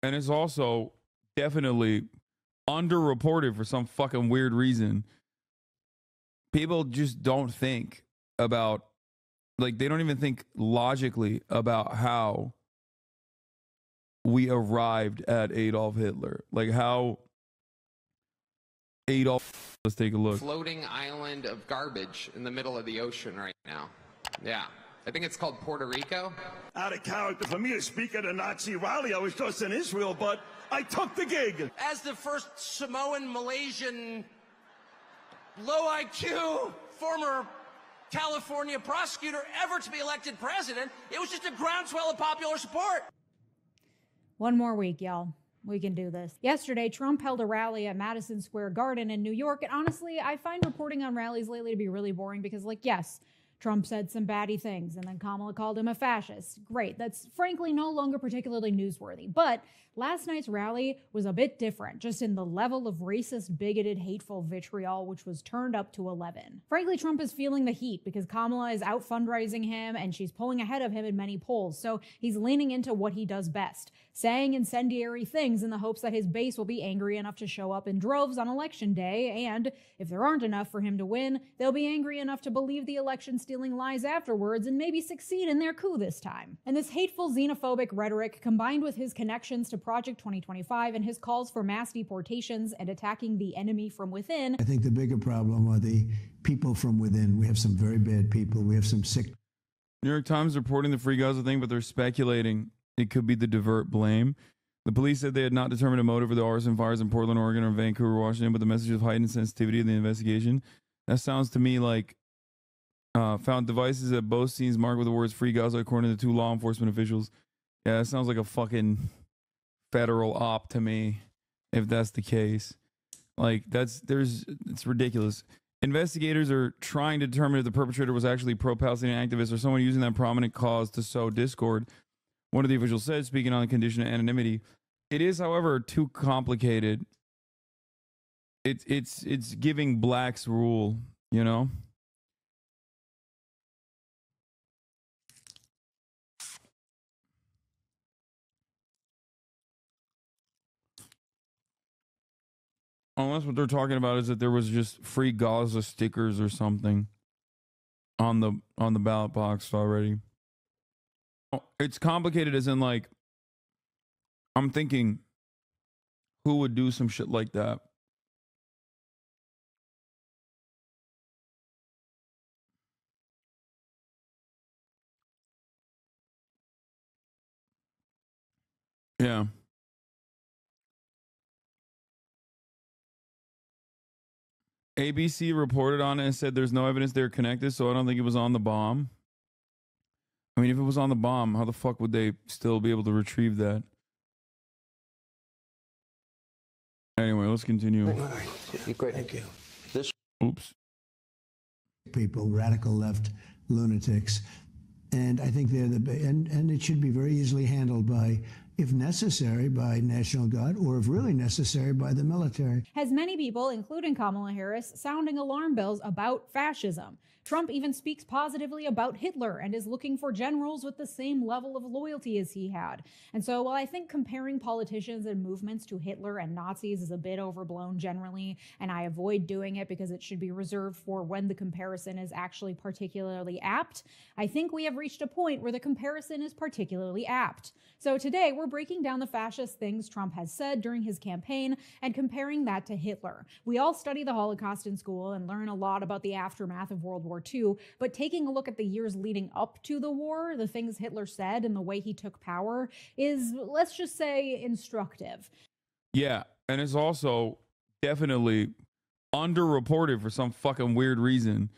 and it's also definitely underreported for some fucking weird reason. People just don't think about, like, they don't even think logically about how we arrived at Adolf Hitler. Like, how Adolf, let's take a look. Floating island of garbage in the middle of the ocean right now. Yeah. I think it's called Puerto Rico. Out of character for me to speak at a Nazi rally. I was just in Israel, but I took the gig. As the first Samoan, Malaysian, low IQ, former California prosecutor ever to be elected president, it was just a groundswell of popular support. One more week, y'all. We can do this. Yesterday, Trump held a rally at Madison Square Garden in New York. And honestly, I find reporting on rallies lately to be really boring because, like, yes, Trump said some batty things, and then Kamala called him a fascist. Great. That's frankly no longer particularly newsworthy. But last night's rally was a bit different, just in the level of racist, bigoted, hateful vitriol, which was turned up to 11. Frankly, Trump is feeling the heat because Kamala is out fundraising him, and she's pulling ahead of him in many polls. So he's leaning into what he does best, saying incendiary things in the hopes that his base will be angry enough to show up in droves on election day. And if there aren't enough for him to win, they'll be angry enough to believe the election stealing lies afterwards and maybe succeed in their coup this time. And this hateful xenophobic rhetoric, combined with his connections to Project 2025 and his calls for mass deportations and attacking the enemy from within. I think the bigger problem are the people from within. We have some very bad people. We have some sick. New York Times reporting the Free Gaza thing, but they're speculating it could be the divert blame. The police said they had not determined a motive for the arson fires in Portland, Oregon, or Vancouver, Washington, but the message of heightened sensitivity in the investigation. That sounds to me like found devices at both scenes marked with the words Free Gaza, according to two law enforcement officials. Yeah, that sounds like a fucking federal op to me, if that's the case. Like, it's ridiculous. Investigators are trying to determine if the perpetrator was actually pro-Palestinian activist or someone using that prominent cause to sow discord. One of the officials said, speaking on the condition of anonymity, it is, however, too complicated. It's giving blacks rule, you know? Unless what they're talking about is that there was just free Gaza stickers or something on the ballot box already. It's complicated as in, like, I'm thinking, who would do some shit like that? Yeah. ABC reported on it and said there's no evidence they're connected, so I don't think it was on the bomb. I mean, if it was on the bomb, how the fuck would they still be able to retrieve that? Anyway, let's continue. Great. Thank you. Oops. People, radical left lunatics. And I think they're and it should be very easily handled by, if necessary, by National Guard, or if really necessary, by the military. Has many people, including Kamala Harris, sounding alarm bells about fascism. Trump even speaks positively about Hitler and is looking for generals with the same level of loyalty as he had. And so while I think comparing politicians and movements to Hitler and Nazis is a bit overblown generally, and I avoid doing it because it should be reserved for when the comparison is actually particularly apt, I think we have reached a point where the comparison is particularly apt. So today we're breaking down the fascist things Trump has said during his campaign and comparing that to Hitler. We all study the Holocaust in school and learn a lot about the aftermath of World War II, but taking a look at the years leading up to the war, the things Hitler said and the way he took power is, let's just say, instructive. Yeah, and it's also definitely underreported for some fucking weird reason.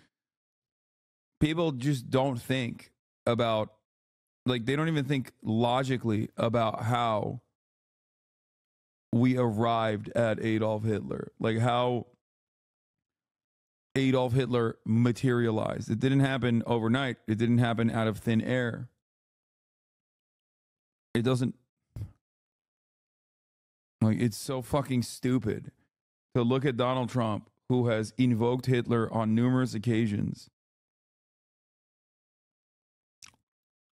People just don't think about, like, they don't even think logically about how we arrived at Adolf Hitler. Like, how Adolf Hitler materialized. It didn't happen overnight. It didn't happen out of thin air. It doesn't, like, it's so fucking stupid to look at Donald Trump, who has invoked Hitler on numerous occasions,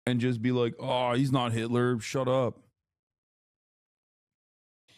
and just be like, oh, he's not Hitler, shut up.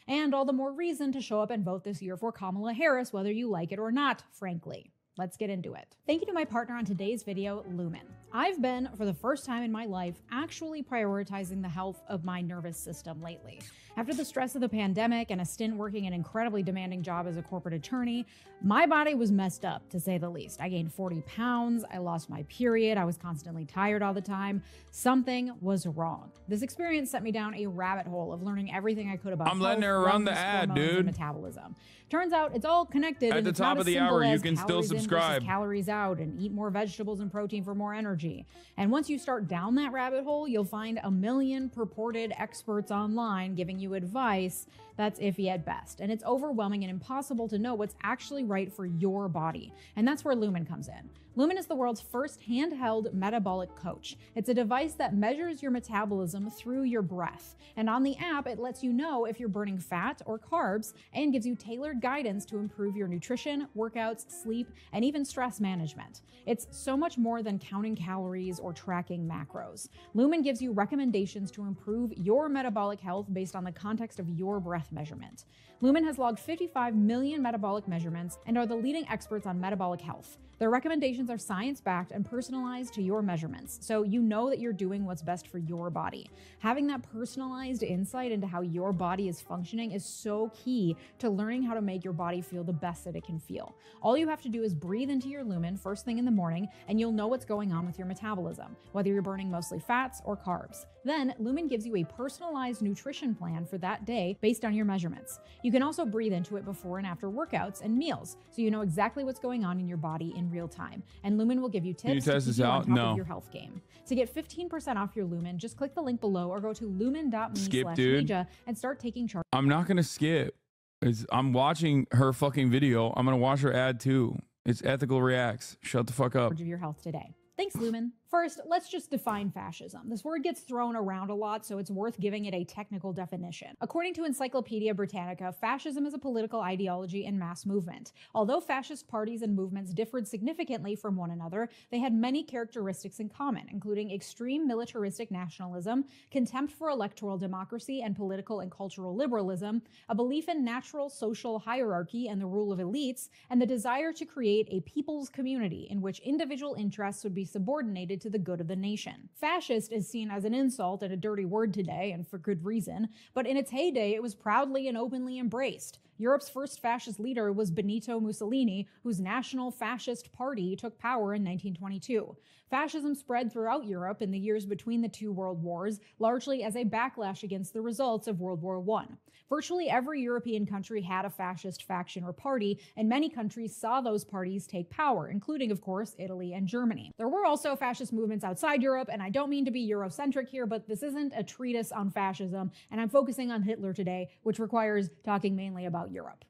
And all the more reason to show up and vote this year for Kamala Harris, whether you like it or not, frankly. Let's get into it. Thank you to my partner on today's video, Lumen. I've been, for the first time in my life, actually prioritizing the health of my nervous system lately. After the stress of the pandemic and a stint working an incredibly demanding job as a corporate attorney, my body was messed up, to say the least. I gained 40 pounds, I lost my period, I was constantly tired all the time. Something was wrong. This experience set me down a rabbit hole of learning everything I could about I'm letting her run the ad, hormones, and dude. metabolism. Turns out it's all connected. At and the it's top not of as the simple hour, you as can still calories in versus subscribe. Calories out, and eat more vegetables and protein for more energy. And once you start down that rabbit hole, you'll find a million purported experts online giving you advice that's iffy at best. And it's overwhelming and impossible to know what's actually right for your body. And that's where Lumen comes in. Lumen is the world's first handheld metabolic coach. It's a device that measures your metabolism through your breath. And on the app, it lets you know if you're burning fat or carbs and gives you tailored guidance to improve your nutrition, workouts, sleep, and even stress management. It's so much more than counting calories or tracking macros. Lumen gives you recommendations to improve your metabolic health based on the context of your breath measurement. Lumen has logged 55 million metabolic measurements and are the leading experts on metabolic health. Their recommendations are science-backed and personalized to your measurements, so you know that you're doing what's best for your body. Having that personalized insight into how your body is functioning is so key to learning how to make your body feel the best that it can feel. All you have to do is breathe into your Lumen first thing in the morning, and you'll know what's going on with your metabolism, whether you're burning mostly fats or carbs. Then, Lumen gives you a personalized nutrition plan for that day based on your measurements. You can also breathe into it before and after workouts and meals, so you know exactly what's going on in your body in real time. And Lumen will give you tips to keep you on top of your health game. To get 15% off your Lumen, just click the link below or go to lumen.me/Leeja and start taking charge. I'm not gonna skip. I'm watching her fucking video. I'm gonna watch her ad too. It's Ethical Reacts. Shut the fuck up. Of your health today. Thanks, Lumen. First, let's just define fascism. This word gets thrown around a lot, so it's worth giving it a technical definition. According to Encyclopedia Britannica, fascism is a political ideology and mass movement. Although fascist parties and movements differed significantly from one another, they had many characteristics in common, including extreme militaristic nationalism, contempt for electoral democracy and political and cultural liberalism, a belief in natural social hierarchy and the rule of elites, and the desire to create a people's community in which individual interests would be subordinated to the good of the nation. Fascist is seen as an insult and a dirty word today, and for good reason, but in its heyday it was proudly and openly embraced. Europe's first fascist leader was Benito Mussolini, whose National Fascist Party took power in 1922. Fascism spread throughout Europe in the years between the two world wars, largely as a backlash against the results of World War I. Virtually every European country had a fascist faction or party, and many countries saw those parties take power, including, of course, Italy and Germany. There were also fascist movements outside Europe, and I don't mean to be Eurocentric here, but this isn't a treatise on fascism, and I'm focusing on Hitler today, which requires talking mainly about Europe.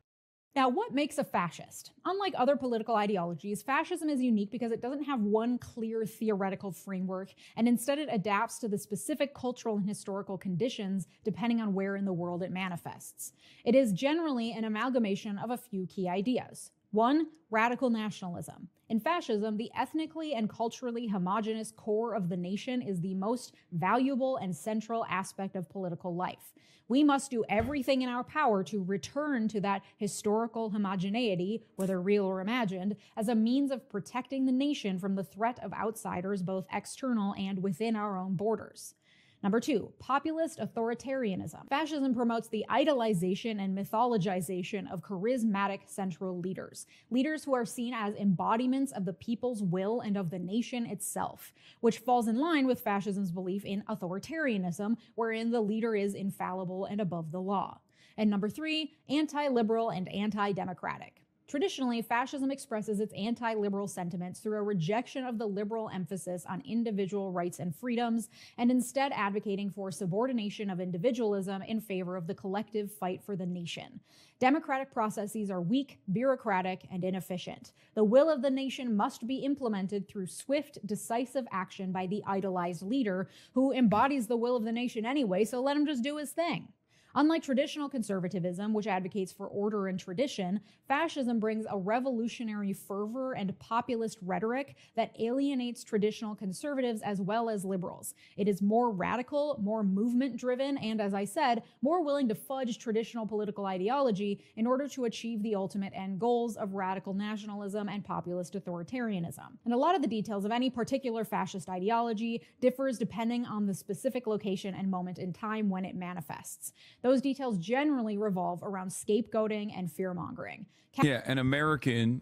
Now, what makes a fascist? Unlike other political ideologies, fascism is unique because it doesn't have one clear theoretical framework, and instead it adapts to the specific cultural and historical conditions depending on where in the world it manifests. It is generally an amalgamation of a few key ideas. 1. Radical nationalism. In fascism, the ethnically and culturally homogenous core of the nation is the most valuable and central aspect of political life. We must do everything in our power to return to that historical homogeneity, whether real or imagined, as a means of protecting the nation from the threat of outsiders, both external and within our own borders. Number 2, populist authoritarianism. Fascism promotes the idolization and mythologization of charismatic central leaders. Leaders who are seen as embodiments of the people's will and of the nation itself, which falls in line with fascism's belief in authoritarianism, wherein the leader is infallible and above the law. And number 3, anti-liberal and anti-democratic. Traditionally, fascism expresses its anti-liberal sentiments through a rejection of the liberal emphasis on individual rights and freedoms, and instead advocating for subordination of individualism in favor of the collective fight for the nation. Democratic processes are weak, bureaucratic, and inefficient. The will of the nation must be implemented through swift, decisive action by the idolized leader, who embodies the will of the nation anyway, so let him just do his thing. Unlike traditional conservatism, which advocates for order and tradition, fascism brings a revolutionary fervor and populist rhetoric that alienates traditional conservatives as well as liberals. It is more radical, more movement-driven, and, as I said, more willing to fudge traditional political ideology in order to achieve the ultimate end goals of radical nationalism and populist authoritarianism. And a lot of the details of any particular fascist ideology differs depending on the specific location and moment in time when it manifests. Those details generally revolve around scapegoating and fear-mongering. Yeah, an American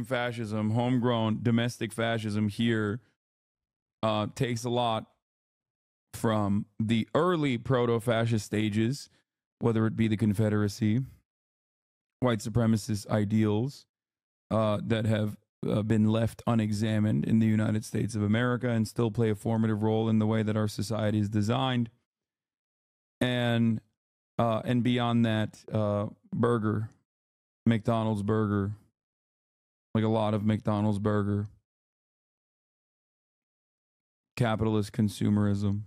fascism, homegrown domestic fascism here takes a lot from the early proto-fascist stages, whether it be the Confederacy, white supremacist ideals that have been left unexamined in the United States of America and still play a formative role in the way that our society is designed. And beyond that, burger, McDonald's burger, like a lot of McDonald's burger, capitalist consumerism.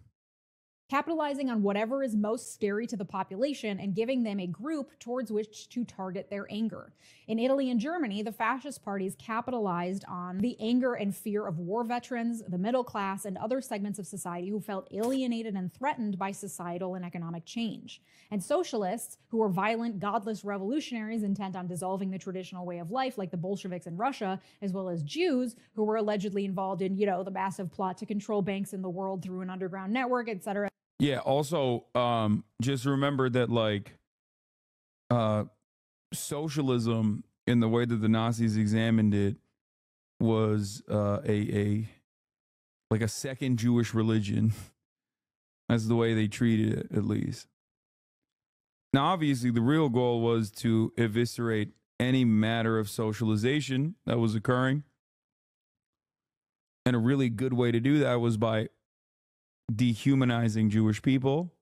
Capitalizing on whatever is most scary to the population and giving them a group towards which to target their anger. In Italy and Germany, the fascist parties capitalized on the anger and fear of war veterans, the middle class, and other segments of society who felt alienated and threatened by societal and economic change. And socialists, who were violent, godless revolutionaries intent on dissolving the traditional way of life, like the Bolsheviks in Russia, as well as Jews, who were allegedly involved in, the massive plot to control banks in the world through an underground network, etc. Yeah, also, just remember that, socialism, in the way that the Nazis examined it, was a second Jewish religion. That's the way they treated it, at least. Now, obviously, the real goal was to eviscerate any matter of socialization that was occurring. And a really good way to do that was by dehumanizing Jewish people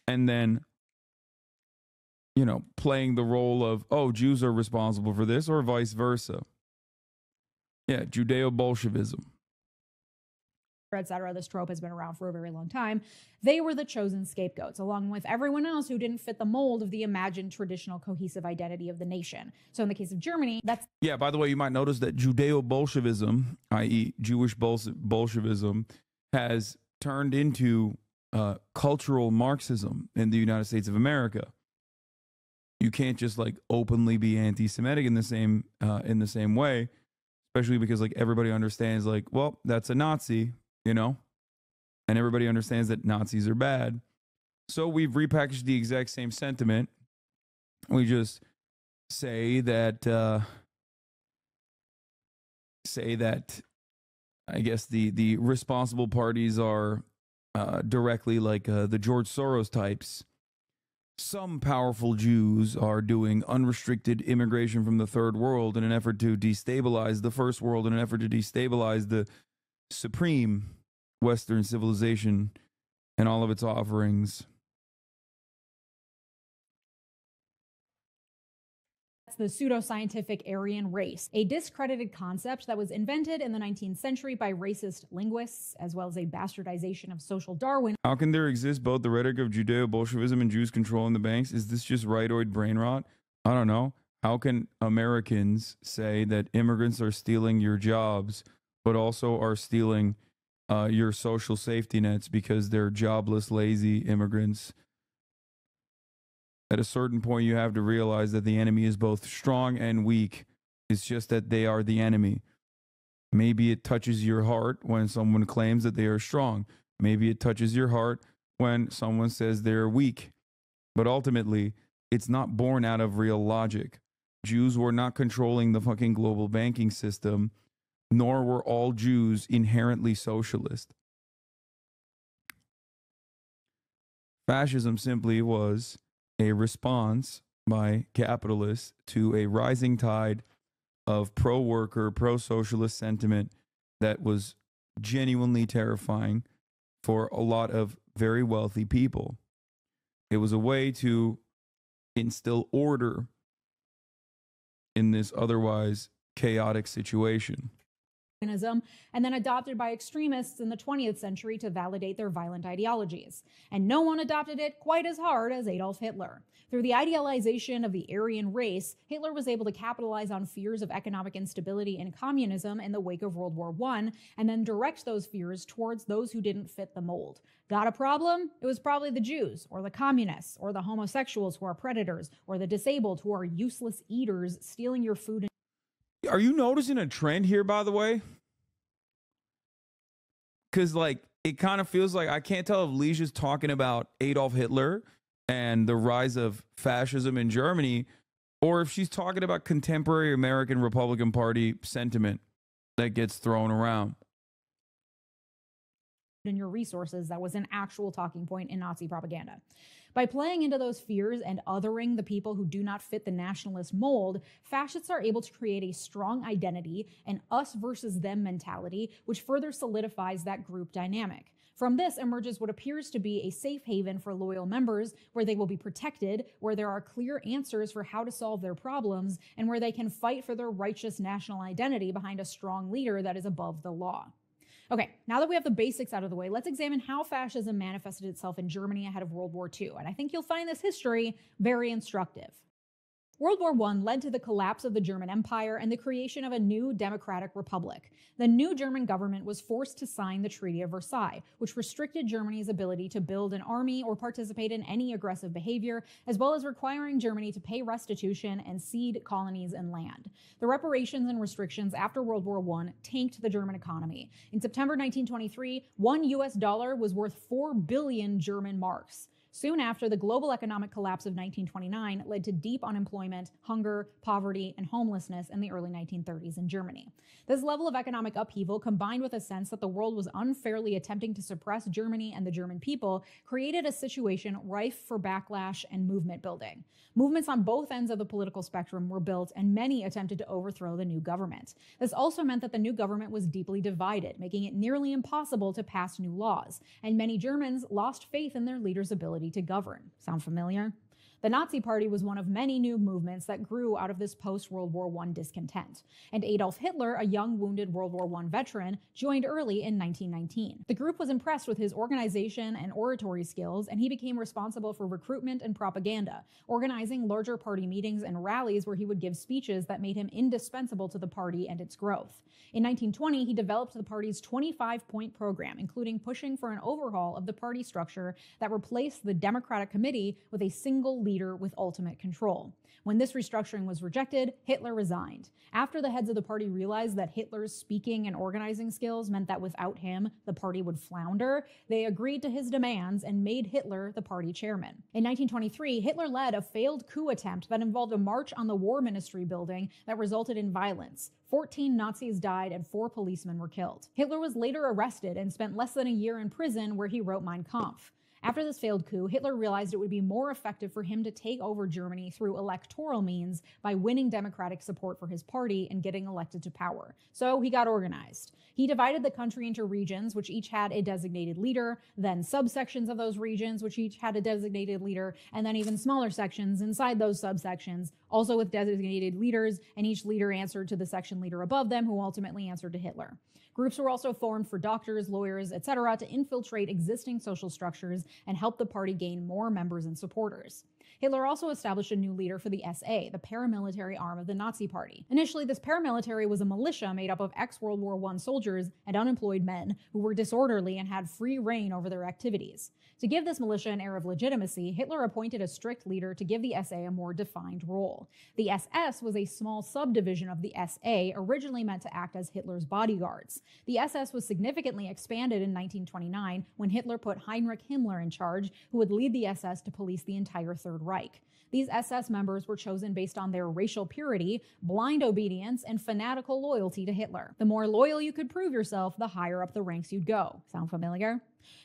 and then, playing the role of, Jews are responsible for this, or vice versa. Yeah, Judeo-Bolshevism. Etc. This trope has been around for a very long time. They were the chosen scapegoats, along with everyone else who didn't fit the mold of the imagined traditional cohesive identity of the nation. So in the case of Germany, that's... Yeah, by the way, you might notice that Judeo-Bolshevism, i.e. Jewish Bolshevism, has turned into cultural Marxism in the United States of America. You can't just openly be anti-Semitic in the same way, especially because everybody understands that's a Nazi, and everybody understands that Nazis are bad. So we've repackaged the exact same sentiment. We just say that I guess the responsible parties are directly the George Soros types. Some powerful Jews are doing unrestricted immigration from the third world in an effort to destabilize the first world, in an effort to destabilize the supreme Western civilization and all of its offerings. The pseudoscientific Aryan race, a discredited concept that was invented in the 19th century by racist linguists, as well as a bastardization of social Darwin. How can there exist both the rhetoric of Judeo-Bolshevism and Jews controlling the banks? Is this just rightoid brain rot? I don't know. How can Americans say that immigrants are stealing your jobs, but also are stealing your social safety nets because they're jobless, lazy immigrants? At a certain point, you have to realize that the enemy is both strong and weak. It's just that they are the enemy. Maybe it touches your heart when someone claims that they are strong. Maybe it touches your heart when someone says they're weak. But ultimately, it's not born out of real logic. Jews were not controlling the fucking global banking system, nor were all Jews inherently socialist. Fascism simply was a response by capitalists to a rising tide of pro-worker, pro-socialist sentiment that was genuinely terrifying for a lot of very wealthy people. It was a way to instill order in this otherwise chaotic situation. and then adopted by extremists in the 20th century to validate their violent ideologies. And no one adopted it quite as hard as Adolf Hitler. Through the idealization of the Aryan race, Hitler was able to capitalize on fears of economic instability and communism in the wake of World War I, and then direct those fears towards those who didn't fit the mold. Got a problem? It was probably the Jews, or the communists, or the homosexuals who are predators, or the disabled who are useless eaters stealing your food. Are you noticing a trend here, by the way? Because, like, it kind of feels like I can't tell if Leeja's talking about Adolf Hitler and the rise of fascism in Germany, or if she's talking about contemporary American Republican Party sentiment that gets thrown around. In your resources, that was an actual talking point in Nazi propaganda. By playing into those fears and othering the people who do not fit the nationalist mold, fascists are able to create a strong identity, an us versus them mentality, which further solidifies that group dynamic. From this emerges what appears to be a safe haven for loyal members, where they will be protected, where there are clear answers for how to solve their problems, and where they can fight for their righteous national identity behind a strong leader that is above the law. Okay, now that we have the basics out of the way, let's examine how fascism manifested itself in Germany ahead of World War II, and I think you'll find this history very instructive. World War I led to the collapse of the German Empire and the creation of a new democratic republic. The new German government was forced to sign the Treaty of Versailles, which restricted Germany's ability to build an army or participate in any aggressive behavior, as well as requiring Germany to pay restitution and cede colonies and land. The reparations and restrictions after World War I tanked the German economy. In September 1923, $1 was worth 4 billion German marks. Soon after, the global economic collapse of 1929 led to deep unemployment, hunger, poverty, and homelessness in the early 1930s in Germany. This level of economic upheaval, combined with a sense that the world was unfairly attempting to suppress Germany and the German people, created a situation rife for backlash and movement building. Movements on both ends of the political spectrum were built, and many attempted to overthrow the new government. This also meant that the new government was deeply divided, making it nearly impossible to pass new laws, and many Germans lost faith in their leaders' ability to govern. Sound familiar? The Nazi Party was one of many new movements that grew out of this post-World War I discontent. And Adolf Hitler, a young wounded World War I veteran, joined early in 1919. The group was impressed with his organization and oratory skills, and he became responsible for recruitment and propaganda, organizing larger party meetings and rallies where he would give speeches that made him indispensable to the party and its growth. In 1920, he developed the party's 25-point program, including pushing for an overhaul of the party structure that replaced the Democratic Committee with a single leader with ultimate control. When this restructuring was rejected, Hitler resigned. After the heads of the party realized that Hitler's speaking and organizing skills meant that without him, the party would flounder, they agreed to his demands and made Hitler the party chairman. In 1923, Hitler led a failed coup attempt that involved a march on the War Ministry building that resulted in violence. 14 Nazis died and 4 policemen were killed. Hitler was later arrested and spent less than a year in prison, where he wrote Mein Kampf. After this failed coup, Hitler realized it would be more effective for him to take over Germany through electoral means by winning democratic support for his party and getting elected to power. So he got organized. He divided the country into regions, which each had a designated leader, then subsections of those regions, which each had a designated leader, and then even smaller sections inside those subsections, also with designated leaders, and each leader answered to the section leader above them, who ultimately answered to Hitler. Groups were also formed for doctors, lawyers, etc. to infiltrate existing social structures and help the party gain more members and supporters. Hitler also established a new leader for the SA, the paramilitary arm of the Nazi Party. Initially, this paramilitary was a militia made up of ex-World War I soldiers and unemployed men who were disorderly and had free reign over their activities. To give this militia an air of legitimacy, Hitler appointed a strict leader to give the SA a more defined role. The SS was a small subdivision of the SA, originally meant to act as Hitler's bodyguards. The SS was significantly expanded in 1929 when Hitler put Heinrich Himmler in charge, who would lead the SS to police the entire Third Reich. These SS members were chosen based on their racial purity, blind obedience, and fanatical loyalty to Hitler. The more loyal you could prove yourself, the higher up the ranks you'd go. Sound familiar?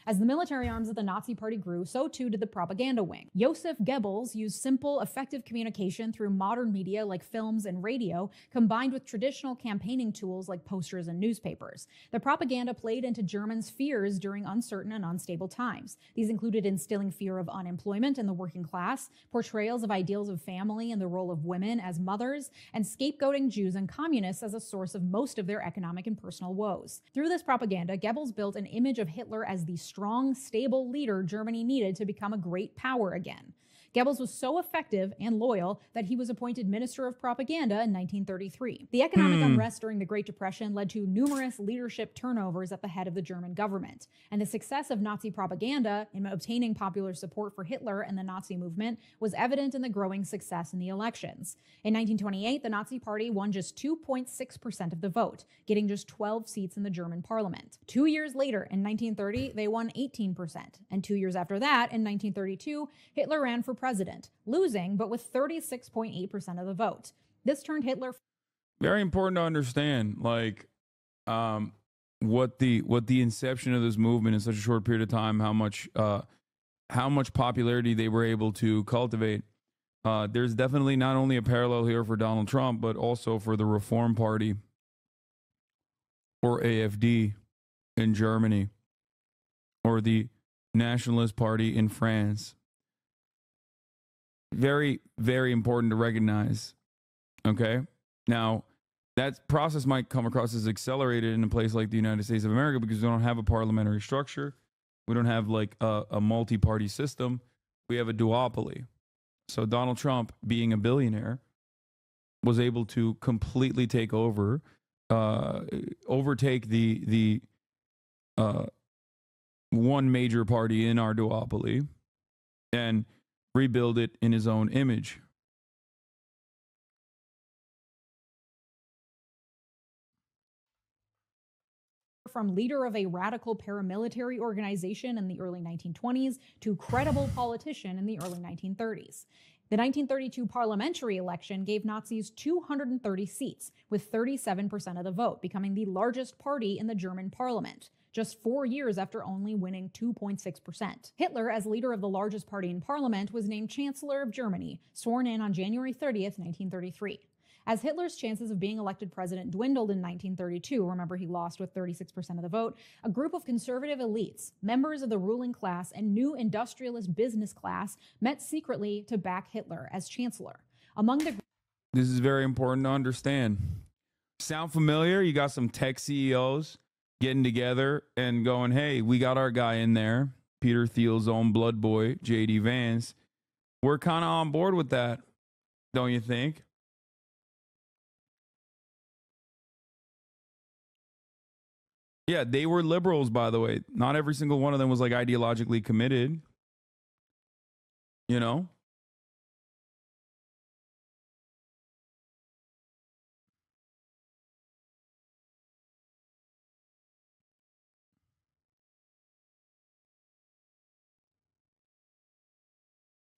As the military arms of the Nazi Party grew, so too did the propaganda wing. Joseph Goebbels used simple, effective communication through modern media like films and radio, combined with traditional campaigning tools like posters and newspapers. The propaganda played into Germans' fears during uncertain and unstable times. These included instilling fear of unemployment in the working class, portrayals of ideals of family and the role of women as mothers, and scapegoating Jews and communists as a source of most of their economic and personal woes. Through this propaganda, Goebbels built an image of Hitler as the strong, stable leader Germany needed to become a great power again. Goebbels was so effective and loyal that he was appointed Minister of Propaganda in 1933. The economic unrest during the Great Depression led to numerous leadership turnovers at the head of the German government, and the success of Nazi propaganda in obtaining popular support for Hitler and the Nazi movement was evident in the growing success in the elections. In 1928, the Nazi Party won just 2.6% of the vote, getting just 12 seats in the German parliament. 2 years later, in 1930, they won 18%, and 2 years after that, in 1932, Hitler ran for president, losing, but with 36.8% of the vote. This turned Hitler. Very important to understand, like, what the inception of this movement in such a short period of time, how much popularity they were able to cultivate. There's definitely not only a parallel here for Donald Trump, but also for the Reform Party, or AFD, in Germany, or the Nationalist Party in France. Very, very important to recognize. Okay? Now, that process might come across as accelerated in a place like the United States of America because we don't have a parliamentary structure. We don't have like a multi-party system. We have a duopoly. So Donald Trump, being a billionaire, was able to completely take over, overtake the one major party in our duopoly and rebuild it in his own image. From leader of a radical paramilitary organization in the early 1920s to credible politician in the early 1930s. The 1932 parliamentary election gave Nazis 230 seats, with 37% of the vote, becoming the largest party in the German parliament, just 4 years after only winning 2.6%. Hitler, as leader of the largest party in parliament, was named Chancellor of Germany, sworn in on January 30th, 1933. As Hitler's chances of being elected president dwindled in 1932, remember he lost with 36% of the vote, a group of conservative elites, members of the ruling class and new industrialist business class met secretly to back Hitler as chancellor. Among the... This is very important to understand. Sound familiar? You got some tech CEOs getting together and going, hey, we got our guy in there, Peter Thiel's own blood boy, J.D. Vance. We're kind of on board with that, don't you think? Yeah, they were liberals, by the way. Not every single one of them was like ideologically committed. You know?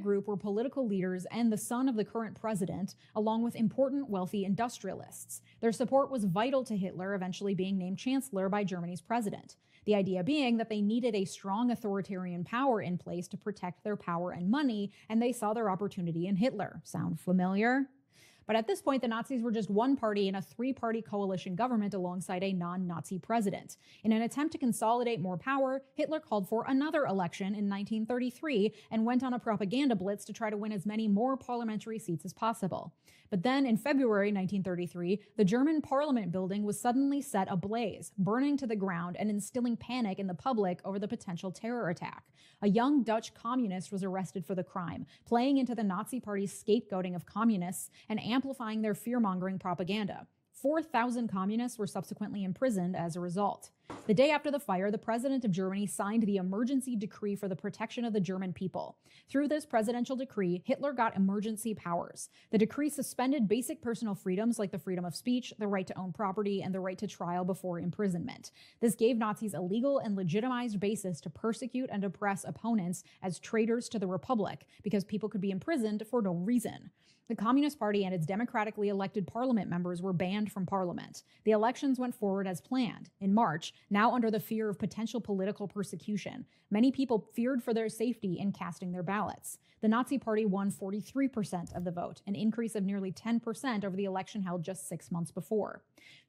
Group were political leaders and the son of the current president, along with important wealthy industrialists. Their support was vital to Hitler eventually being named chancellor by Germany's president. The idea being that they needed a strong authoritarian power in place to protect their power and money, and they saw their opportunity in Hitler. Sound familiar? But at this point, the Nazis were just one party in a three-party coalition government alongside a non-Nazi president. In an attempt to consolidate more power, Hitler called for another election in 1933 and went on a propaganda blitz to try to win as many more parliamentary seats as possible. But then in February 1933, the German parliament building was suddenly set ablaze, burning to the ground and instilling panic in the public over the potential terror attack. A young Dutch communist was arrested for the crime, playing into the Nazi Party's scapegoating of communists and amplifying their fear-mongering propaganda. 4,000 communists were subsequently imprisoned as a result. The day after the fire, the president of Germany signed the emergency decree for the protection of the German people. Through this presidential decree, Hitler got emergency powers. The decree suspended basic personal freedoms like the freedom of speech, the right to own property, and the right to trial before imprisonment. This gave Nazis a legal and legitimized basis to persecute and oppress opponents as traitors to the Republic, because people could be imprisoned for no reason. The Communist Party and its democratically elected parliament members were banned from parliament. The elections went forward as planned. In March, March, now under the fear of potential political persecution. Many people feared for their safety in casting their ballots. The Nazi Party won 43% of the vote, an increase of nearly 10% over the election held just 6 months before.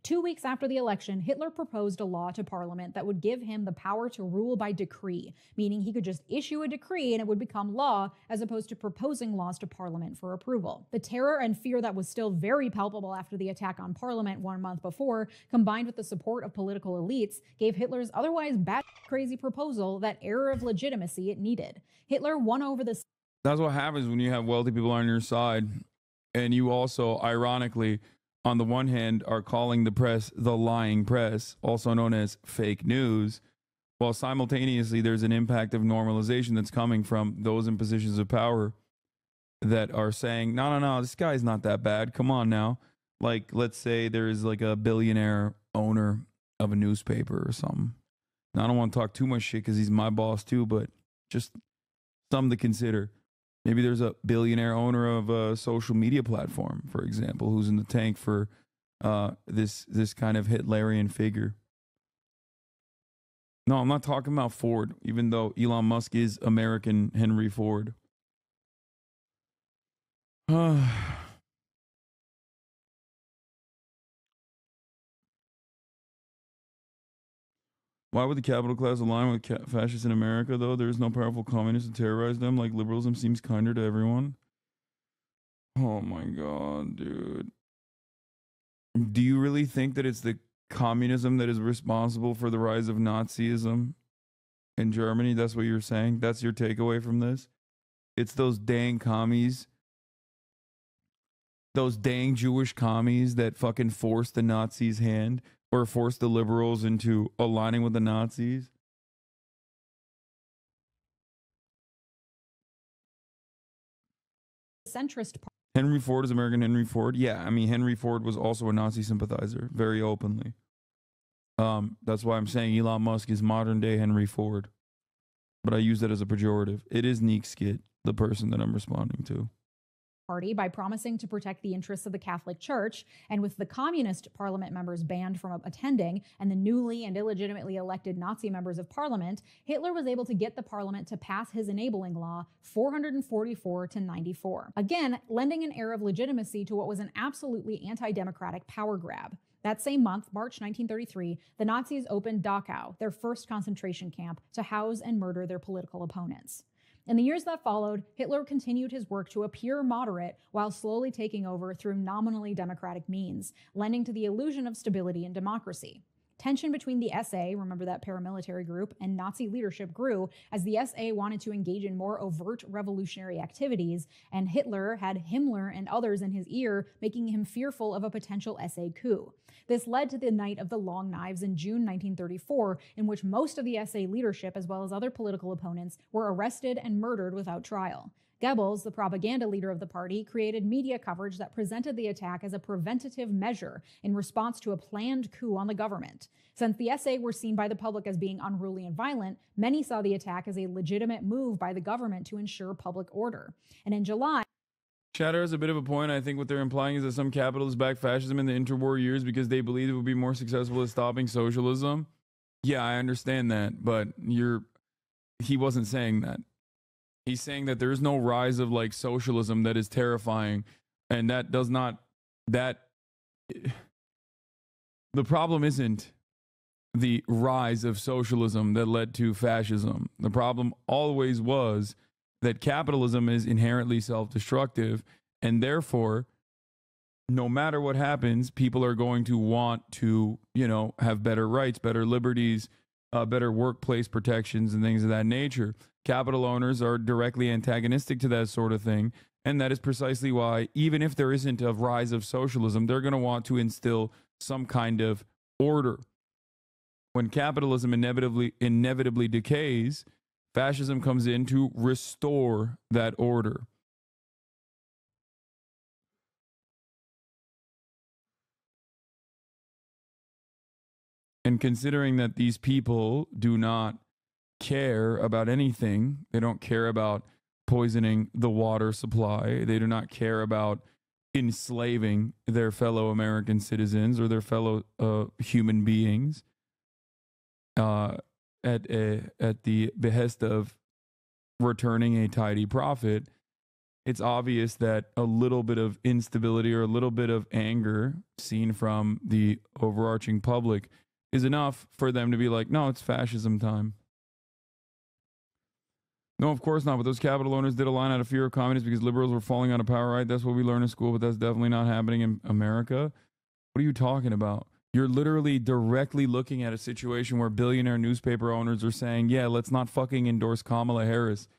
2 weeks after the election, Hitler proposed a law to Parliament that would give him the power to rule by decree, meaning he could just issue a decree and it would become law, as opposed to proposing laws to Parliament for approval. The terror and fear that was still very palpable after the attack on Parliament 1 month before, combined with the support of political elites, gave Hitler's otherwise bat-crazy proposal that air of legitimacy it needed. Hitler won over the... That's what happens when you have wealthy people on your side. And you also, ironically, on the one hand, are calling the press the lying press, also known as fake news, while simultaneously there's an impact of normalization that's coming from those in positions of power that are saying, no, this guy's not that bad. Come on now. Like, let's say there's like a billionaire owner of a newspaper or something. Now, I don't want to talk too much shit because he's my boss too, but just something to consider. Maybe there's a billionaire owner of a social media platform, for example, who's in the tank for this kind of Hitlerian figure. No, I'm not talking about Ford, even though Elon Musk is American Henry Ford. Why would the capital class align with fascists in America, though? There is no powerful communist to terrorize them, like liberalism seems kinder to everyone. Oh my God, dude. Do you really think that it's the communism that is responsible for the rise of Nazism in Germany? That's what you're saying? That's your takeaway from this? It's those dang commies, those dang Jewish commies that fucking forced the Nazis' hand, or forced the liberals into aligning with the Nazis? Centrist Henry Ford is American Henry Ford? Yeah, I mean, Henry Ford was also a Nazi sympathizer, very openly. That's why I'm saying Elon Musk is modern day Henry Ford. But I use that as a pejorative. It is Neek Skit, the person that I'm responding to. Party by promising to protect the interests of the Catholic Church, and with the communist parliament members banned from attending and the newly and illegitimately elected Nazi members of parliament, Hitler was able to get the parliament to pass his enabling law 444 to 94. Again, lending an air of legitimacy to what was an absolutely anti-democratic power grab. That same month, March 1933, the Nazis opened Dachau, their first concentration camp, to house and murder their political opponents. In the years that followed, Hitler continued his work to appear moderate while slowly taking over through nominally democratic means, lending to the illusion of stability and democracy. Tension between the SA, remember that paramilitary group, and Nazi leadership grew as the SA wanted to engage in more overt revolutionary activities, and Hitler had Himmler and others in his ear, making him fearful of a potential SA coup. This led to the Night of the Long Knives in June 1934, in which most of the SA leadership, as well as other political opponents, were arrested and murdered without trial. Goebbels, the propaganda leader of the party, created media coverage that presented the attack as a preventative measure in response to a planned coup on the government. Since the SA were seen by the public as being unruly and violent, many saw the attack as a legitimate move by the government to ensure public order. And in July... Chatter has a bit of a point. I think what they're implying is that some capitalists backed fascism in the interwar years because they believed it would be more successful at stopping socialism. Yeah, I understand that, but he wasn't saying that. He's saying that there is no rise of like socialism that is terrifying, and that does not, the problem isn't the rise of socialism that led to fascism. The problem always was that capitalism is inherently self-destructive, and therefore, no matter what happens, people are going to want to, have better rights, better liberties, better workplace protections and things of that nature. Capital owners are directly antagonistic to that sort of thing, and that is precisely why, even if there isn't a rise of socialism, they're going to want to instill some kind of order. When capitalism inevitably decays, fascism comes in to restore that order. And considering that these people do not care about anything, they don't care about poisoning the water supply, they do not care about enslaving their fellow American citizens or their fellow human beings, at the behest of returning a tidy profit, it's obvious that a little bit of instability or a little bit of anger seen from the overarching public is enough for them to be like, no, it's fascism time. No, of course not. But those capital owners did a line out of fear of communists because liberals were falling out of power, right? That's what we learn in school, but that's definitely not happening in America. What are you talking about? You're literally directly looking at a situation where billionaire newspaper owners are saying, yeah, let's not fucking endorse Kamala Harris.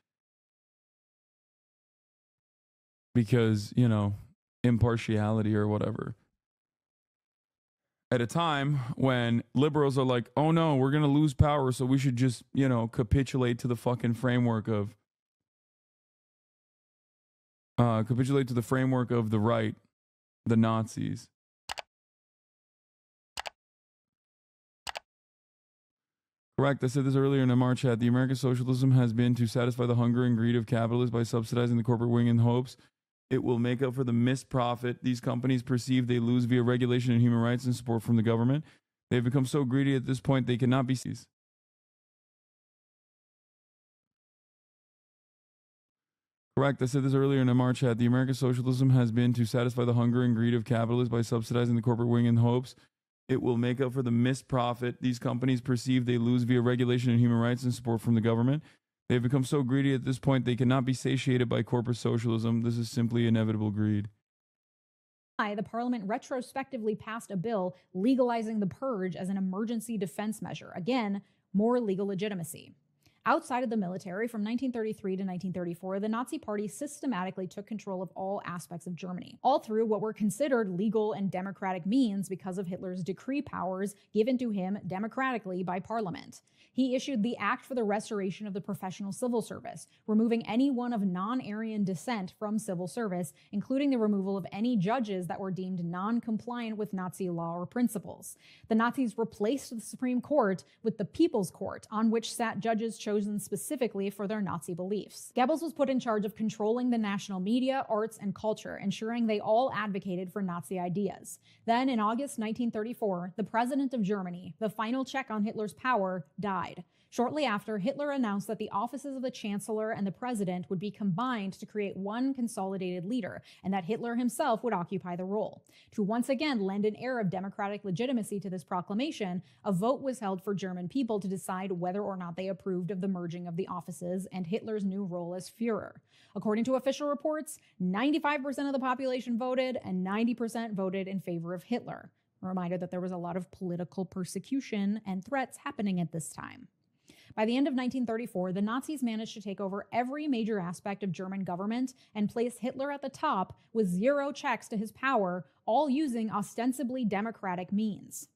Because, you know, impartiality or whatever. At a time when liberals are like, oh no, we're going to lose power, so we should just, you know, capitulate to the fucking framework of the right, the Nazis. Correct. I said this earlier in our chat. The American socialism has been to satisfy the hunger and greed of capitalists by subsidizing the corporate wing in hopes it will make up for the missed profit these companies perceive they lose via regulation and human rights and support from the government. They've become so greedy at this point they cannot be seized. Correct. I said this earlier in our chat. The American socialism has been to satisfy the hunger and greed of capitalists by subsidizing the corporate wing in hopes it will make up for the missed profit these companies perceive they lose via regulation and human rights and support from the government. They've become so greedy at this point they cannot be satiated by corporate socialism. This is simply inevitable greed. The parliament retrospectively passed a bill legalizing the purge as an emergency defense measure. Again, more legal legitimacy. Outside of the military, from 1933 to 1934, the Nazi Party systematically took control of all aspects of Germany, all through what were considered legal and democratic means because of Hitler's decree powers given to him democratically by parliament. He issued the Act for the Restoration of the Professional Civil Service, removing anyone of non-Aryan descent from civil service, including the removal of any judges that were deemed non-compliant with Nazi law or principles. The Nazis replaced the Supreme Court with the People's Court, on which sat judges chosen specifically for their Nazi beliefs. Goebbels was put in charge of controlling the national media, arts, and culture, ensuring they all advocated for Nazi ideas. Then, in August 1934, the president of Germany, the final check on Hitler's power, died. Shortly after, Hitler announced that the offices of the Chancellor and the President would be combined to create one consolidated leader, and that Hitler himself would occupy the role. To once again lend an air of democratic legitimacy to this proclamation, a vote was held for German people to decide whether or not they approved of the merging of the offices and Hitler's new role as Führer. According to official reports, 95% of the population voted, and 90% voted in favor of Hitler. A reminder that there was a lot of political persecution and threats happening at this time. By the end of 1934, the Nazis managed to take over every major aspect of German government and place Hitler at the top with zero checks to his power, all using ostensibly democratic means.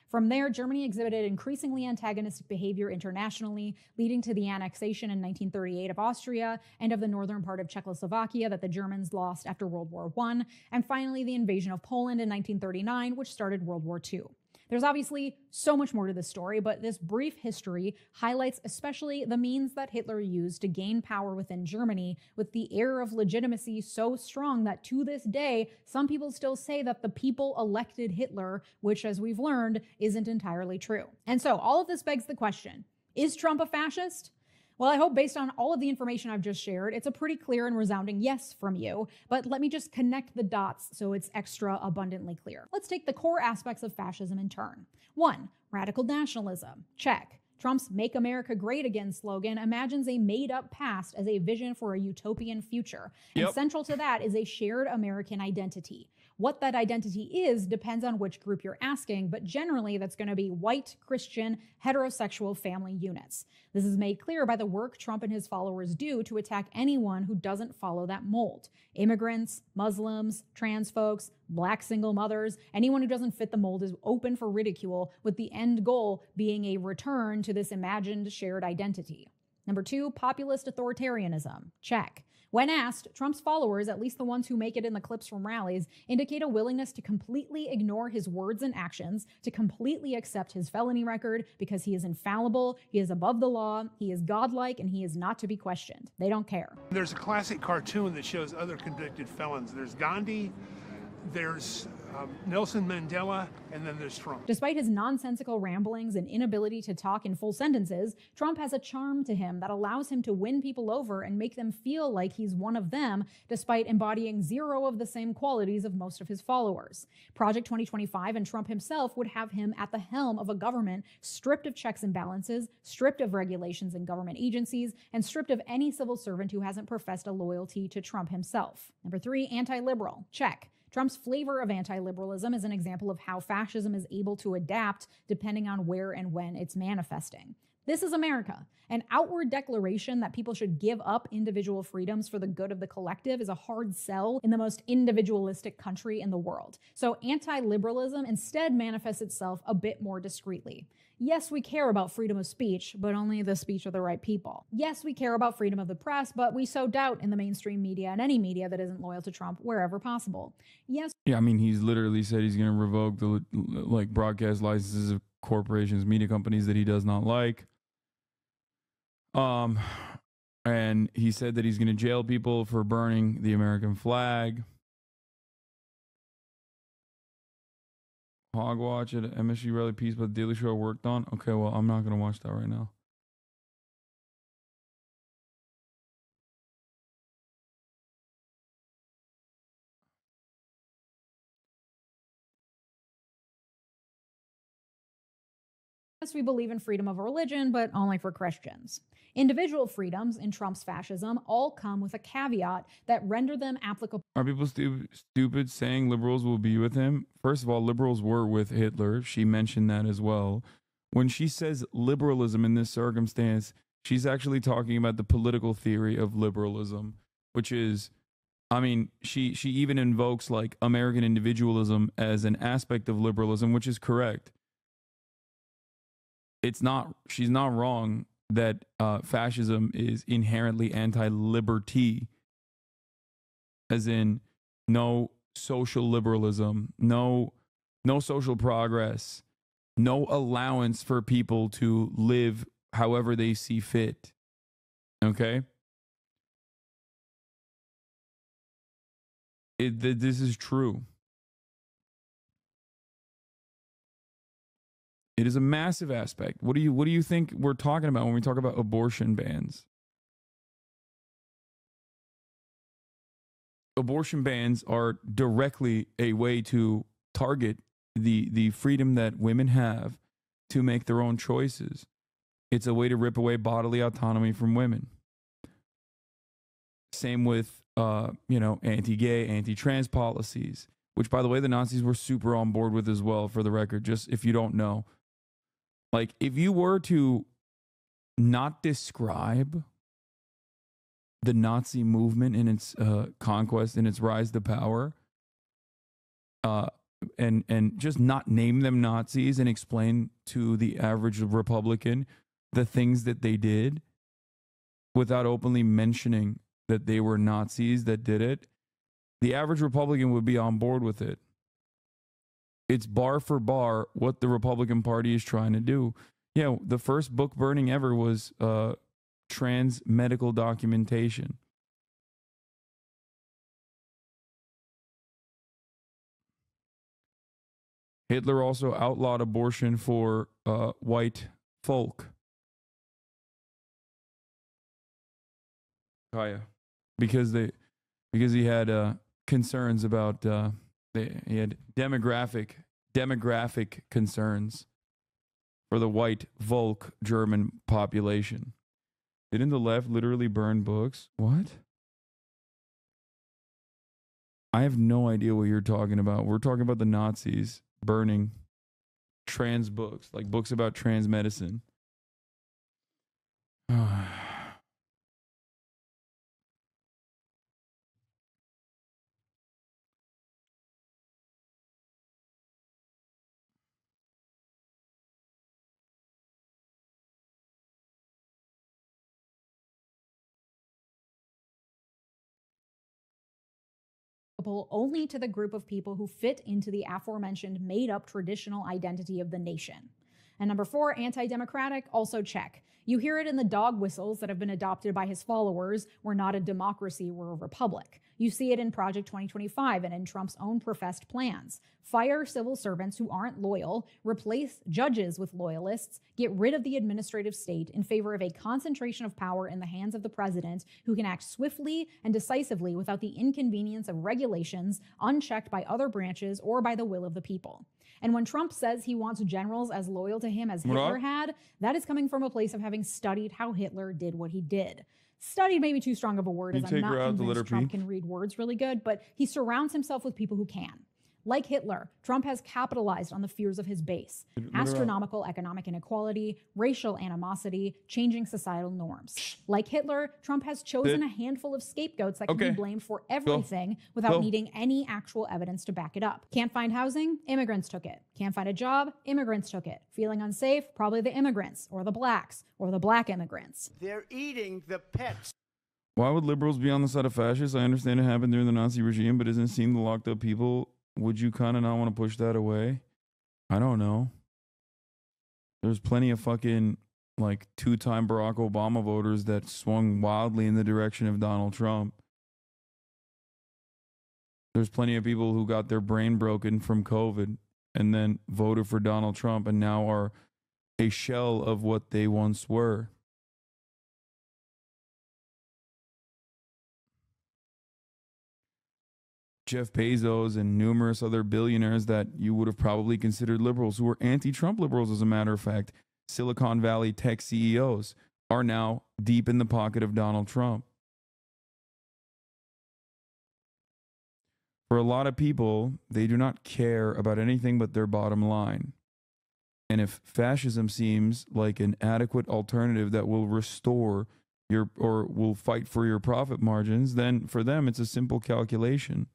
From there, Germany exhibited increasingly antagonistic behavior internationally, leading to the annexation in 1938 of Austria and of the northern part of Czechoslovakia that the Germans lost after World War I, and finally the invasion of Poland in 1939, which started World War II. There's obviously so much more to this story, but this brief history highlights especially the means that Hitler used to gain power within Germany, with the air of legitimacy so strong that to this day, some people still say that the people elected Hitler, which, as we've learned, isn't entirely true. And so all of this begs the question, is Trump a fascist? Well, I hope based on all of the information I've just shared, it's a pretty clear and resounding yes from you, but let me just connect the dots so it's extra abundantly clear. Let's take the core aspects of fascism in turn. 1. Radical nationalism. Check. Trump's Make America Great Again slogan imagines a made-up past as a vision for a utopian future. And central to that is a shared American identity. What that identity is depends on which group you're asking, but generally that's going to be white, Christian, heterosexual family units. This is made clear by the work Trump and his followers do to attack anyone who doesn't follow that mold. Immigrants, Muslims, trans folks, black single mothers, anyone who doesn't fit the mold is open for ridicule, with the end goal being a return to this imagined shared identity. Number 2, populist authoritarianism. Check. When asked, Trump's followers, at least the ones who make it in the clips from rallies, indicate a willingness to completely ignore his words and actions, to completely accept his felony record because he is infallible, he is above the law, he is godlike, and he is not to be questioned. They don't care. There's a classic cartoon that shows other convicted felons. There's Gandhi, there's Nelson Mandela, and then there's Trump. Despite his nonsensical ramblings and inability to talk in full sentences, Trump has a charm to him that allows him to win people over and make them feel like he's one of them, despite embodying zero of the same qualities of most of his followers. Project 2025 and Trump himself would have him at the helm of a government stripped of checks and balances, stripped of regulations and government agencies, and stripped of any civil servant who hasn't professed a loyalty to Trump himself. Number 3, anti-liberal. Check. Trump's flavor of anti-liberalism is an example of how fascism is able to adapt depending on where and when it's manifesting. This is America. An outward declaration that people should give up individual freedoms for the good of the collective is a hard sell in the most individualistic country in the world. So anti-liberalism instead manifests itself a bit more discreetly. Yes, we care about freedom of speech, but only the speech of the right people. Yes, we care about freedom of the press, but we sow doubt in the mainstream media and any media that isn't loyal to Trump wherever possible. Yes. Yeah, I mean, he's literally said he's going to revoke the broadcast licenses of corporations, media companies that he does not like. And he said that he's going to jail people for burning the American flag. Hogwatch at MSG rally piece about the Daily Show I worked on. Okay, well, I'm not going to watch that right now. Yes, we believe in freedom of religion, but only for Christians. Individual freedoms in Trump's fascism all come with a caveat that render them applicable. Are people stupid saying liberals will be with him? First of all, liberals were with Hitler. She mentioned that as well. When she says liberalism in this circumstance, she's actually talking about the political theory of liberalism, which is, I mean, she even invokes like American individualism as an aspect of liberalism, which is correct. She's not wrong that fascism is inherently anti-liberty, as in no social liberalism, no social progress, no allowance for people to live however they see fit. Okay? This is true. It is a massive aspect. What do you think we're talking about when we talk about abortion bans? Abortion bans are directly a way to target the freedom that women have to make their own choices. It's a way to rip away bodily autonomy from women. Same with anti-gay, anti-trans policies, which, by the way, the Nazis were super on board with as well, for the record, just if you don't know. Like, if you were to not describe the Nazi movement in its conquest and its rise to power, and just not name them Nazis and explain to the average Republican the things that they did without openly mentioning that they were Nazis that did it, the average Republican would be on board with it. It's bar for bar what the Republican Party is trying to do. The first book burning ever was trans medical documentation. Hitler also outlawed abortion for white folk. Kaya. Because he had concerns about he had demographic concerns for the white Volk German population. Didn't the left literally burn books? What? I have no idea what you're talking about. We're talking about the Nazis burning trans books, like books about trans medicine. Only to the group of people who fit into the aforementioned made-up traditional identity of the nation. And number 4, anti-democratic, also check. You hear it in the dog whistles that have been adopted by his followers. We're not a democracy, we're a republic. You see it in Project 2025 and in Trump's own professed plans. Fire civil servants who aren't loyal, replace judges with loyalists, get rid of the administrative state in favor of a concentration of power in the hands of the president who can act swiftly and decisively without the inconvenience of regulations, unchecked by other branches or by the will of the people. And when Trump says he wants generals as loyal to him as Hitler had, that is coming from a place of having studied how Hitler did what he did. Studied may be too strong of a word, as I'm not convinced Trump can read words really good, but he surrounds himself with people who can. Like Hitler, Trump has capitalized on the fears of his base: astronomical economic inequality, racial animosity, changing societal norms. Like Hitler, Trump has chosen a handful of scapegoats that can be blamed for everything without needing any actual evidence to back it up. Can't find housing? Immigrants took it. Can't find a job? Immigrants took it. Feeling unsafe? Probably the immigrants, or the blacks, or the black immigrants. They're eating the pets. Why would liberals be on the side of fascists? I understand it happened during the Nazi regime, but isn't it seeing the locked up people? Would you kind of not want to push that away? I don't know. There's plenty of fucking, like, two-time Barack Obama voters that swung wildly in the direction of Donald Trump. There's plenty of people who got their brain broken from COVID and then voted for Donald Trump and now are a shell of what they once were. Jeff Bezos and numerous other billionaires that you would have probably considered liberals, who were anti-Trump liberals, as a matter of fact, Silicon Valley tech CEOs, are now deep in the pocket of Donald Trump. For a lot of people, they do not care about anything but their bottom line. And if fascism seems like an adequate alternative that will restore your, or will fight for your profit margins, then for them it's a simple calculation.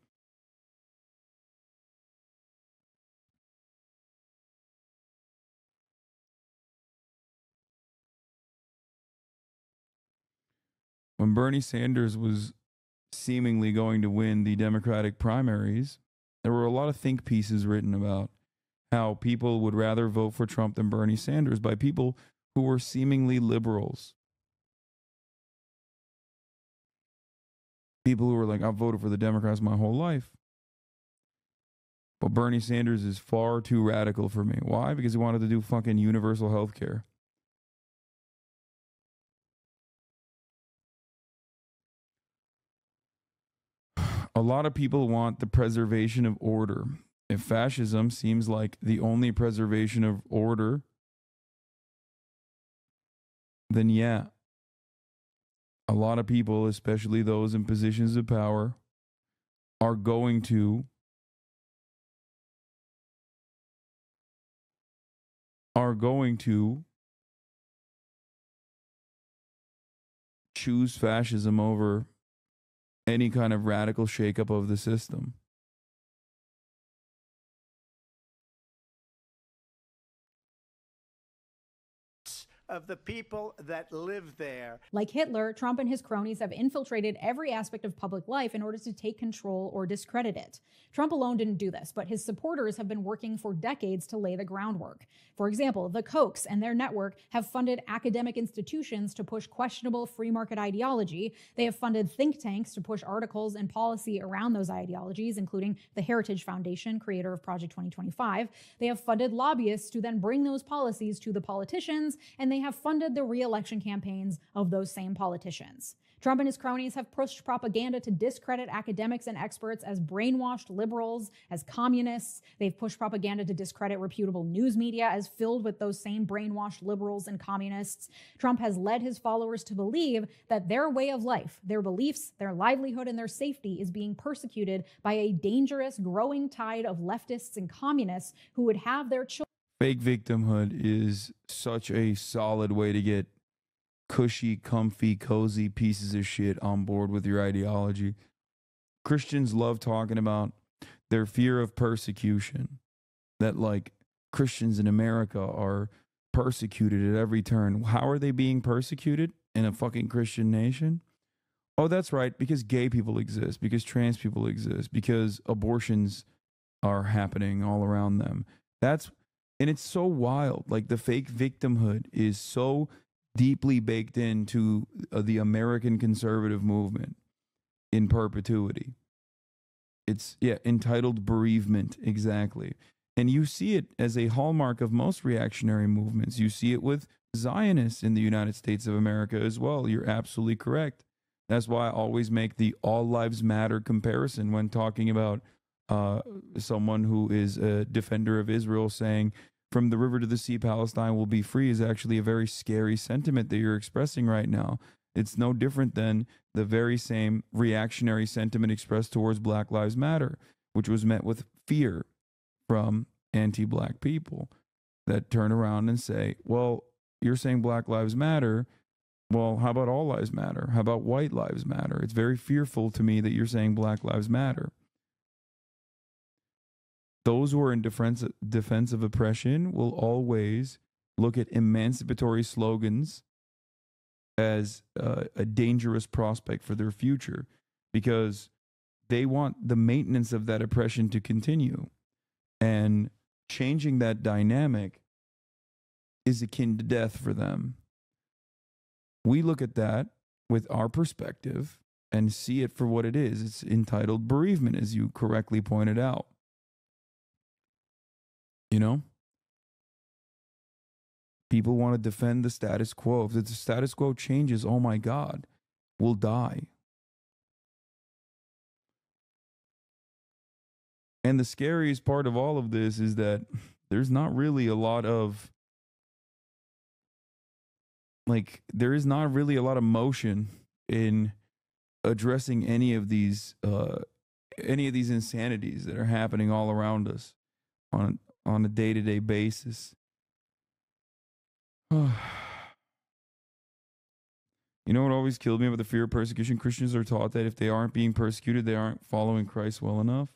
When Bernie Sanders was seemingly going to win the Democratic primaries, there were a lot of think pieces written about how people would rather vote for Trump than Bernie Sanders by people who were seemingly liberals. People who were like, I've voted for the Democrats my whole life. But Bernie Sanders is far too radical for me. Why? Because he wanted to do fucking universal health care. A lot of people want the preservation of order. If fascism seems like the only preservation of order, then yeah, a lot of people, especially those in positions of power, are going to choose fascism over any kind of radical shakeup of the system. Of the people that live there. Like Hitler, Trump and his cronies have infiltrated every aspect of public life in order to take control or discredit it. Trump alone didn't do this, but his supporters have been working for decades to lay the groundwork. For example, the Kochs and their network have funded academic institutions to push questionable free market ideology. They have funded think tanks to push articles and policy around those ideologies, including the Heritage Foundation, creator of Project 2025. They have funded lobbyists to then bring those policies to the politicians, and they have funded the re-election campaigns of those same politicians. Trump and his cronies have pushed propaganda to discredit academics and experts as brainwashed liberals, as communists. They've pushed propaganda to discredit reputable news media as filled with those same brainwashed liberals and communists. Trump has led his followers to believe that their way of life, their beliefs, their livelihood, and their safety is being persecuted by a dangerous, growing tide of leftists and communists who would have their children. Fake victimhood is such a solid way to get cushy, comfy, cozy pieces of shit on board with your ideology. Christians love talking about their fear of persecution, that like Christians in America are persecuted at every turn. How are they being persecuted in a fucking Christian nation? Oh, that's right, because gay people exist, because trans people exist, because abortions are happening all around them. And it's so wild. Like, the fake victimhood is so deeply baked into the American conservative movement in perpetuity. It's, yeah, entitled bereavement, exactly. And you see it as a hallmark of most reactionary movements. You see it with Zionists in the United States of America as well. You're absolutely correct. That's why I always make the all lives matter comparison when talking about someone who is a defender of Israel saying, from the river to the sea, Palestine will be free, is actually a very scary sentiment that you're expressing right now. It's no different than the very same reactionary sentiment expressed towards Black Lives Matter, which was met with fear from anti-Black people that turn around and say, well, you're saying Black Lives Matter. Well, how about all lives matter? How about white lives matter? It's very fearful to me that you're saying Black Lives Matter. Those who are in defense of oppression will always look at emancipatory slogans as a dangerous prospect for their future, because they want the maintenance of that oppression to continue. And changing that dynamic is akin to death for them. We look at that with our perspective and see it for what it is. It's entitled bereavement, as you correctly pointed out. You know? People want to defend the status quo. If the status quo changes, oh my God, we'll die. And the scariest part of all of this is that there's not really a lot of, there is not really a lot of motion in addressing any of these insanities that are happening all around us on a day-to-day basis. You know what always killed me about the fear of persecution? Christians are taught that if they aren't being persecuted, they aren't following Christ well enough.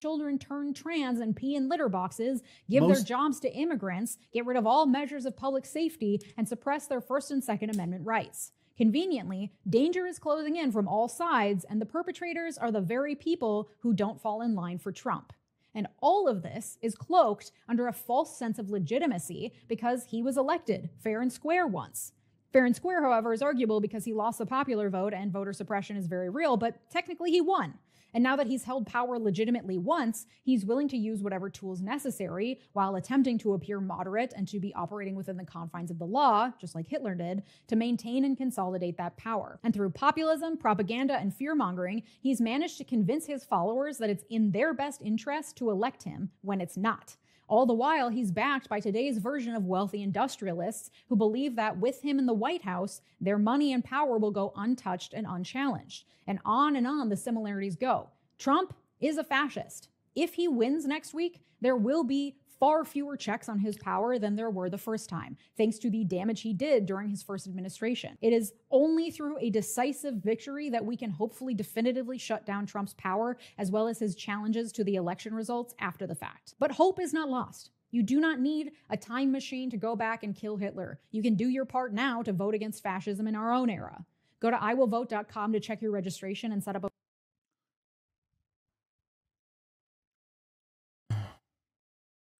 Children turn trans and pee in litter boxes, give their jobs to immigrants, get rid of all measures of public safety, and suppress their First and Second Amendment rights. Conveniently, danger is closing in from all sides, and the perpetrators are the very people who don't fall in line for Trump. And all of this is cloaked under a false sense of legitimacy because he was elected fair and square once. Fair and square, however, is arguable because he lost the popular vote and voter suppression is very real, but technically he won. And now that he's held power legitimately once, he's willing to use whatever tools necessary while attempting to appear moderate and to be operating within the confines of the law, just like Hitler did, to maintain and consolidate that power. And through populism, propaganda, and fear-mongering, he's managed to convince his followers that it's in their best interest to elect him when it's not. All the while, he's backed by today's version of wealthy industrialists who believe that with him in the White House, their money and power will go untouched and unchallenged. And on the similarities go. Trump is a fascist. If he wins next week, there will be far fewer checks on his power than there were the first time, thanks to the damage he did during his first administration. It is only through a decisive victory that we can hopefully definitively shut down Trump's power, as well as his challenges to the election results after the fact. But hope is not lost. You do not need a time machine to go back and kill Hitler. You can do your part now to vote against fascism in our own era. Go to iwillvote.com to check your registration and set up a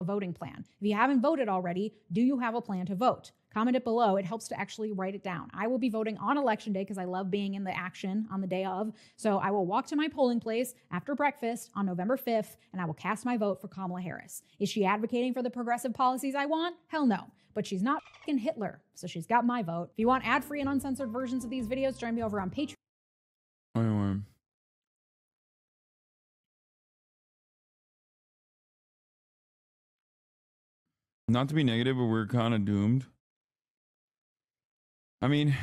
voting plan. If you haven't voted already, do you have a plan to vote? Comment it below. It helps to actually write it down. I will be voting on election day because I love being in the action on the day of. So I will walk to my polling place after breakfast on November 5th, and I will cast my vote for Kamala Harris. Is she advocating for the progressive policies I want? Hell no. But she's not fucking Hitler, so she's got my vote. If you want ad-free and uncensored versions of these videos, join me over on Patreon. Anyway. Not to be negative, but we're kind of doomed. I mean,